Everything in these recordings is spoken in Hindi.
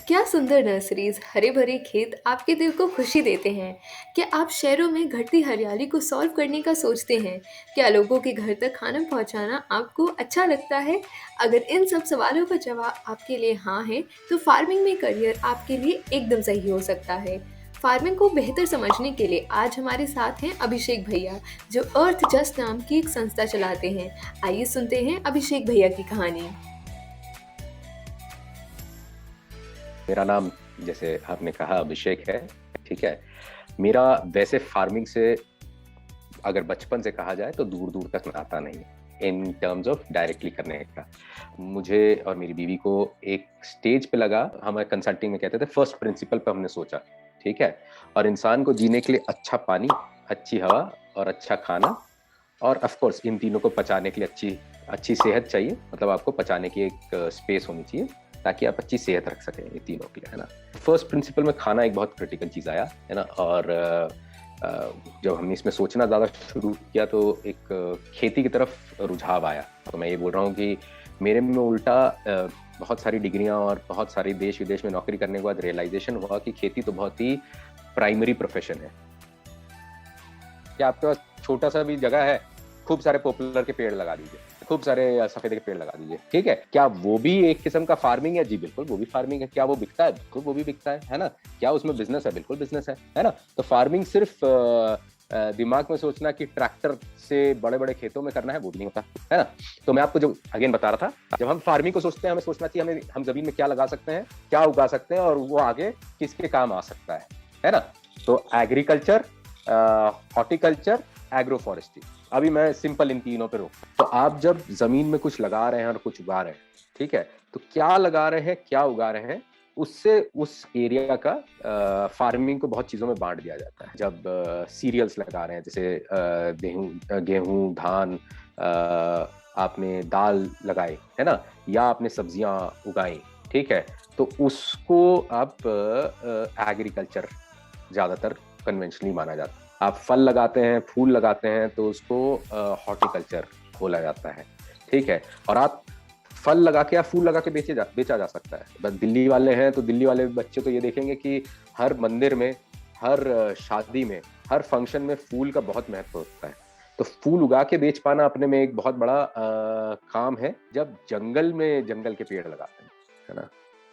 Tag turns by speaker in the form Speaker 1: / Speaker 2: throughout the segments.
Speaker 1: क्या सुंदर नर्सरीज, हरे भरे खेत आपके दिल को खुशी देते हैं। क्या आप शहरों में घटती हरियाली को सॉल्व करने का सोचते हैं? क्या लोगों के घर तक खाना पहुंचाना आपको अच्छा लगता है? अगर इन सब सवालों का जवाब आपके लिए हाँ है, तो फार्मिंग में करियर आपके लिए एकदम सही हो सकता है। फार्मिंग को बेहतर समझने के लिए आज हमारे साथ हैं अभिषेक भैया, जो अर्थ जस्ट नाम की एक संस्था चलाते हैं। आइए सुनते हैं अभिषेक भैया की कहानी।
Speaker 2: मेरा नाम, जैसे आपने कहा, अभिषेक है। ठीक है। मेरा वैसे फार्मिंग से अगर बचपन से कहा जाए तो दूर दूर तक नाता नहीं इन टर्म्स ऑफ डायरेक्टली करने का। मुझे और मेरी बीवी को एक स्टेज पे लगा, हमारे कंसल्टिंग में कहते थे फर्स्ट प्रिंसिपल पे हमने सोचा। ठीक है। और इंसान को जीने के लिए अच्छा पानी, अच्छी हवा और अच्छा खाना, और ऑफ कोर्स इन तीनों को पचाने के लिए अच्छी अच्छी सेहत चाहिए। मतलब आपको पचाने की एक स्पेस होनी चाहिए ताकि आप अच्छी सेहत रख सकें, ये तीनों के लिए, है ना। फर्स्ट प्रिंसिपल में खाना एक बहुत क्रिटिकल चीज आया, है ना। और जब हमने इसमें सोचना ज्यादा शुरू किया तो एक खेती की तरफ रुझाव आया। तो मैं ये बोल रहा हूँ कि मेरे में उल्टा बहुत सारी डिग्रियां और बहुत सारी देश विदेश में नौकरी करने के बाद रियलाइजेशन हुआ कि खेती तो बहुत ही प्राइमरी प्रोफेशन है। क्या आपके पास छोटा सा भी जगह है, खूब सारे पॉपुलर के पेड़ लगा दीजिए, खूब सारे सफेदे के पेड़ लगा दीजिए, ठीक है। क्या वो भी एक किस्म का फार्मिंग है? जी बिल्कुल, वो भी फार्मिंग है। क्या वो बिकता है? बिल्कुल वो भी बिकता है ना। क्या उसमें बिजनेस है? बिल्कुल बिजनेस है ना। तो फार्मिंग सिर्फ दिमाग में सोचना कि ट्रैक्टर से बड़े बड़े खेतों में करना है, वो भी नहीं होता, है ना। तो मैं आपको जो अगेन बता रहा था, जब हम फार्मिंग को सोचते हैं हमें सोचना चाहिए हमें हम जमीन में क्या लगा सकते हैं, क्या उगा सकते हैं, और वो आगे किसके काम आ सकता है ना। तो एग्रीकल्चर, हॉर्टिकल्चर, एग्रो फॉरेस्ट्री, अभी मैं सिंपल इन तीनों पे रोक। तो आप जब जमीन में कुछ लगा रहे हैं और कुछ उगा रहे हैं, ठीक है, तो क्या लगा रहे हैं, क्या उगा रहे हैं, उससे उस एरिया का फार्मिंग को बहुत चीजों में बांट दिया जाता है। जब सीरियल्स लगा रहे हैं, जैसे गेहूं, धान, आपने दाल लगाई, है ना, या आपने सब्जियां उगाई, ठीक है, तो उसको आप एग्रीकल्चर ज्यादातर कन्वेंशनली माना जाता है। आप फल लगाते हैं, फूल लगाते हैं, तो उसको हॉर्टिकल्चर बोला जाता है, ठीक है। और आप फल लगा के या फूल लगा के बेचा जा सकता है। बस दिल्ली वाले हैं तो दिल्ली वाले बच्चे तो ये देखेंगे कि हर मंदिर में, हर शादी में, हर फंक्शन में फूल का बहुत महत्व होता है। तो फूल उगा के बेच पाना अपने में एक बहुत बड़ा काम है। जब जंगल में जंगल के पेड़ लगाते हैं, है ना,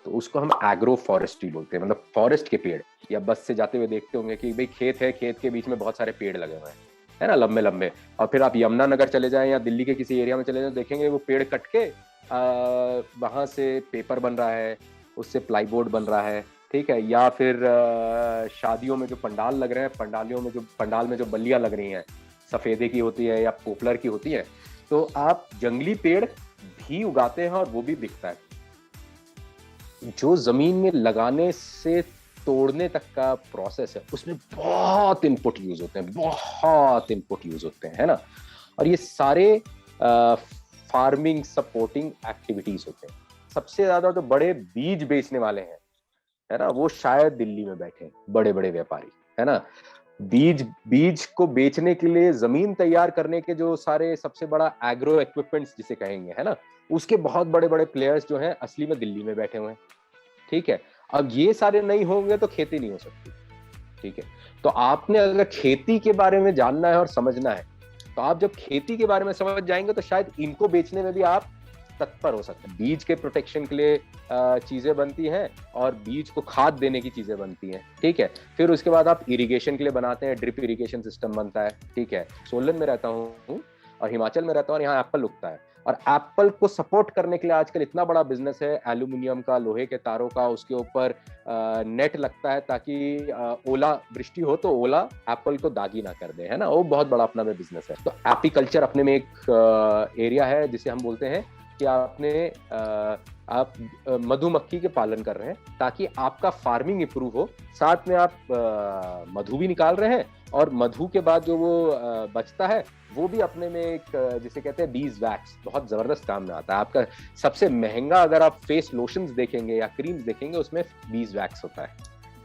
Speaker 2: तो उसको हम एग्रो फॉरेस्ट्री बोलते हैं। मतलब फॉरेस्ट के पेड़। या बस से जाते हुए देखते होंगे कि भाई खेत है, खेत के बीच में बहुत सारे पेड़ लगे हुए हैं, है ना, लंबे लंबे। और फिर आप यमुना नगर चले जाएं या दिल्ली के किसी एरिया में चले जाएं, देखेंगे वो पेड़ कट के वहां से पेपर बन रहा है, उससे प्लाईबोर्ड बन रहा है, ठीक है। या फिर शादियों में जो पंडाल लग रहे हैं, पंडाल में जो बल्लियां लग रही हैं, सफेदे की होती है या पोपलर की होती है, तो आप जंगली पेड़ भी उगाते हैं और वो भी बिकता है। जो जमीन में लगाने से तोड़ने तक का प्रोसेस है, उसमें बहुत इनपुट यूज होते हैं, बहुत इनपुट यूज होते हैं, है ना। और ये सारे फार्मिंग सपोर्टिंग एक्टिविटीज होते हैं। सबसे ज्यादा जो बड़े बीज बेचने वाले हैं, है ना, वो शायद दिल्ली में बैठे हैं, बड़े बड़े व्यापारी, है ना। बीज को बेचने के लिए जमीन तैयार करने के जो सारे सबसे बड़ा एग्रो इक्विपमेंट्स जिसे कहेंगे, है ना, उसके बहुत बड़े बड़े प्लेयर्स जो हैं असली में दिल्ली में बैठे हुए हैं, ठीक है। अब ये सारे नहीं होंगे तो खेती नहीं हो सकती, ठीक है। तो आपने अगर खेती के बारे में जानना है और समझना है, तो आप जब खेती के बारे में समझ जाएंगे तो शायद इनको बेचने में भी आप तत्पर हो सकते हैं। बीज के प्रोटेक्शन के लिए चीजें बनती हैं और बीज को खाद देने की चीजें बनती हैं, ठीक है। फिर उसके बाद आप इरिगेशन के लिए बनाते हैं, ड्रिप इरिगेशन सिस्टम बनता है, ठीक है। सोलन में रहता हूँ और हिमाचल में रहता हूँ और यहाँ एप्पल उगता है, और एप्पल को सपोर्ट करने के लिए आजकल इतना बड़ा बिजनेस है एल्यूमिनियम का, लोहे के तारों का, उसके ऊपर नेट लगता है ताकि ओला वृष्टि हो तो ओला एप्पल को दागी ना कर दे, है ना। वो बहुत बड़ा अपना में बिजनेस है। तो एपीकल्चर अपने में एक एरिया है जिसे हम बोलते हैं कि आप मधुमक्खी के पालन कर रहे हैं ताकि आपका फार्मिंग इंप्रूव हो, साथ में आप मधु भी निकाल रहे हैं, और मधु के बाद जो वो बचता है वो भी अपने में एक जिसे कहते हैं बीज वैक्स, बहुत जबरदस्त काम में आता है। आपका सबसे महंगा अगर आप फेस लोशंस देखेंगे या क्रीम्स देखेंगे, उसमें बीज वैक्स होता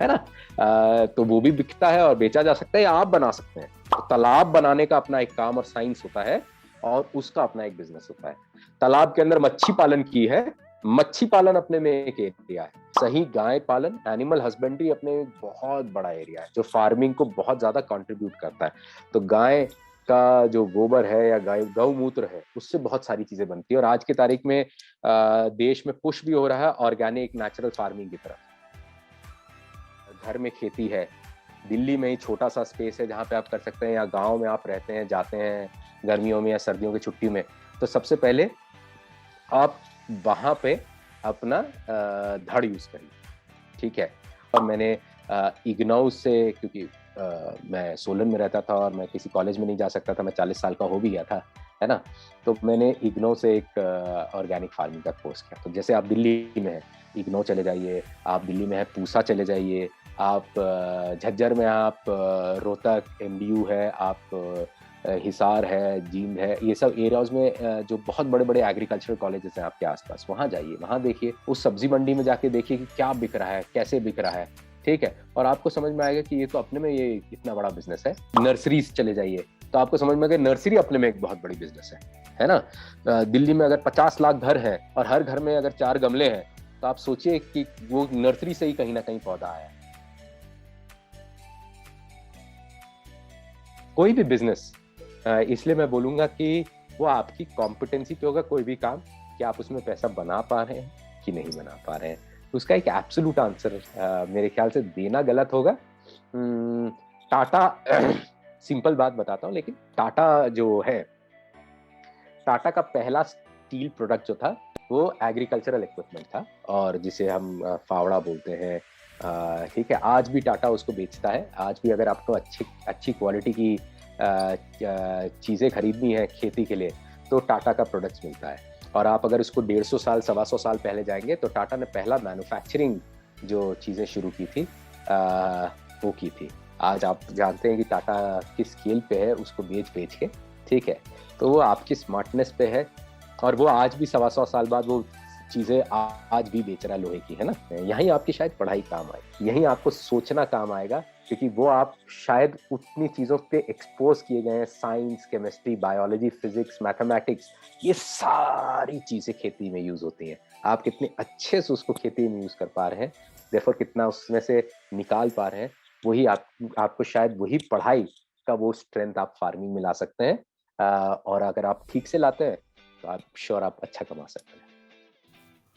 Speaker 2: है ना। तो वो भी बिकता है और बेचा जा सकता है, या आप बना सकते हैं। तो तालाब बनाने का अपना एक काम और साइंस होता है, और उसका अपना एक बिजनेस होता है। तालाब के अंदर मच्छी पालन की है, मच्छी पालन अपने में एक एरिया है। सही गाय पालन, एनिमल हस्बेंड्री अपने में एक बहुत बड़ा एरिया है जो फार्मिंग को बहुत ज्यादा कंट्रीब्यूट करता है। तो गाय का जो गोबर है या गाय गौमूत्र है उससे बहुत सारी चीजें बनती है, और आज की तारीख में देश में पुश भी हो रहा है ऑर्गेनिक नेचुरल फार्मिंग की तरफ। घर में खेती है, दिल्ली में ही छोटा सा स्पेस है जहाँ पे आप कर सकते हैं, या गांव में आप रहते हैं, जाते हैं गर्मियों में या सर्दियों की छुट्टी में, तो सबसे पहले आप वहां पे अपना धड़ यूज करिए, ठीक है। और मैंने इग्नोउ से, क्योंकि मैं सोलन में रहता था और मैं किसी कॉलेज में नहीं जा सकता था, मैं 40 साल का हो भी गया था, है ना। तो मैंने इग्नोउ से एक ऑर्गेनिक फार्मिंग का कोर्स किया। तो जैसे आप दिल्ली में हैं, इग्नोउ चले जाइए, आप दिल्ली में है पूसा चले जाइए, आप झज्जर में, आप रोहतक एमडीयू है, आप हिसार है, जींद है, ये सब एरियाज में जो बहुत बड़े बड़े एग्रीकल्चरल कॉलेजेस हैं आपके आसपास, वहां जाइए, वहां देखिए, उस सब्जी मंडी में जाके देखिए कि क्या बिक रहा है, कैसे बिक रहा है, ठीक है। और आपको समझ में आएगा कि ये तो अपने में ये इतना बड़ा बिजनेस है। नर्सरीज चले जाइए तो आपको समझ में आएगा नर्सरी अपने में एक बहुत बड़ी बिजनेस है ना। दिल्ली में अगर 50 लाख घर है और हर घर में अगर 4 गमले हैं, तो आप सोचिए कि वो नर्सरी से ही कहीं ना कहीं पौधा आया है। कोई भी बिजनेस, इसलिए मैं बोलूंगा कि वो आपकी कॉम्पिटेंसी पे होगा कोई भी काम, कि आप उसमें पैसा बना पा रहे हैं कि नहीं बना पा रहे हैं। उसका एक एब्सोल्यूट आंसर मेरे ख्याल से देना गलत होगा। टाटा सिंपल बात बताता हूँ, लेकिन टाटा जो है, टाटा का पहला स्टील प्रोडक्ट जो था वो एग्रीकल्चरल इक्विपमेंट था, और जिसे हम फावड़ा बोलते हैं, ठीक है। आज भी टाटा उसको बेचता है। आज भी अगर आपको अच्छी अच्छी क्वालिटी की चीज़ें खरीदनी है खेती के लिए, तो टाटा का प्रोडक्ट्स मिलता है। और आप अगर उसको 150 साल 125 साल पहले जाएंगे, तो टाटा ने पहला मैन्युफैक्चरिंग जो चीज़ें शुरू की थी, वो की थी। आज आप जानते हैं कि टाटा किस स्केल पे है उसको बेच बेच के, ठीक है। तो वो आपकी स्मार्टनेस पे है, और वो आज भी 125 साल बाद वो चीजें आज भी बेच रहा है लोहे की, है ना। यहीं आपकी शायद पढ़ाई काम आए, यहीं आपको सोचना काम आएगा, क्योंकि वो आप शायद उतनी चीजों पे एक्सपोज किए गए हैं। Science, chemistry, biology, physics, mathematics, ये सारी चीजें खेती में यूज होती हैं। आप कितने अच्छे से उसको खेती में यूज कर पा रहे हैं, देयरफॉर कितना उसमें से निकाल पा रहे हैं, वही आपको शायद वही पढ़ाई का वो स्ट्रेंथ आप फार्मिंग में ला सकते हैं। और अगर आप ठीक से लाते हैं, तो आप श्योर आप अच्छा कमा सकते हैं।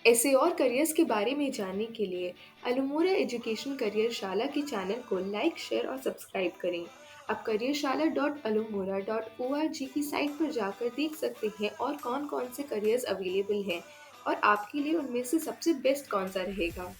Speaker 1: ऐसे और करियर्स के बारे में जानने के लिए अल्मोड़ा एजुकेशन करियरशाला के चैनल को लाइक, शेयर और सब्सक्राइब करें। आप करियरशाला.almora.org की साइट पर जाकर देख सकते हैं और कौन-कौन से करियर्स अवेलेबल हैं और आपके लिए उनमें से सबसे बेस्ट कौन सा रहेगा।